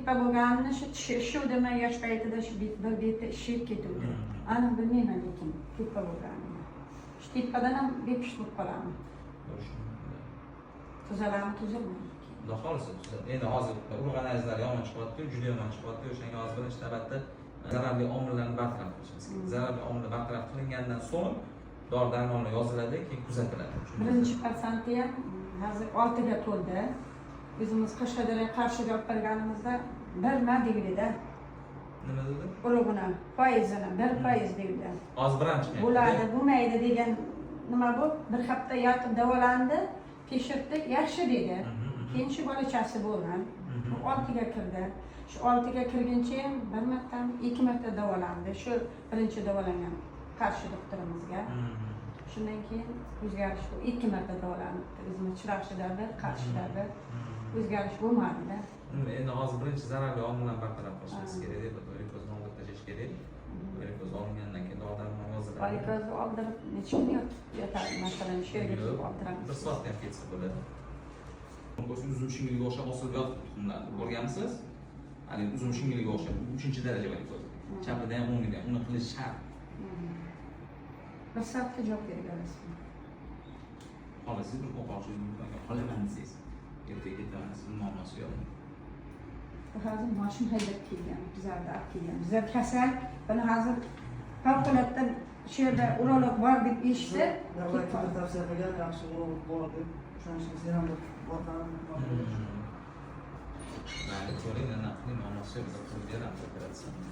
teppa bo'lganini shu demay yosh paytida shu bir beti ishib ketuvdi. Aniq bilmayman lekin teppa bo'lganini. Shu teppadan ham bepish bo'lib qolaman. Tuzalami, tuzalmaydi. Xudo xohlasa tuzaladi. Endi hozir urug'anangizlar yomon chiqyapti-ku, juda yomon chiqyapti. O'shanga hozir birinchi navbatda zararli omillarni bartaraf qilishimiz kerak. Zararli omillar bartaraf qilingandan so'ng dori-darmonlar yoziladi, keyin kuzatiladi. Birinchi passanti ham hozir 6 ga to'ldi. O'zimiz Qashqadaryo Qarshiga olib borganimizda 1 devdi. Nima dedi? Urug'ini, foizini 1% devdi. Hozir birinchi bo'ladi, bo'lmaydi degan nima bu? Bir hafta yotib davolandi, tekshirdi, yaxshi dedi. Keyin shu bolachasi bo'lgan. 6 ga kirdi. Shu 6 ga kirguncha ham 1 marta, 2 marta davolandi. Shu birinchi davolangan Qarshi doktorimizga. Shundan keyin o'zgarish bu 2 marta davolandi. O'zimiz Chiroqchida, Qarshida o'zgarish bo'lmadi-da. Endi hozir birinchi zararli omillarni bartaraf qilishimiz kerak deb glikozni olib tashlash kerak. Glikoz olingandan keyin dori-darmon yoziladi. Glikozni oldirib necha kun yotadi, masalan, shu yerga oldiramiz. 1 soatda ham ketsa bo'ladi. Uzum shingiliga o'xshab osilib yotibdi tuxumlarni. Ko'rganmisiz? Hali uzum shingiliga o'xshab 3-daraja glikoz. Chapida ham, o'ngida ham uni qilish shart. Bir soatda javob beramiz. Xohlasangiz bir qo'qoqchi qolaman desangiz. Ertaga ketamiz, muammosi yo'q. Hozir mashina haydab kelgan, bizlarda olib kelgan. Bizlar kasal, buni hozir favqulodda shu yerda urolog bor deb eshitdi. Davlat tavsiya qilgan yaxshi urolog bor deb, o'shaning uchun sen ham borgan. Mayli, ko'ring, nima qiling, muammosi yo'q, qilib beramiz operatsiyani.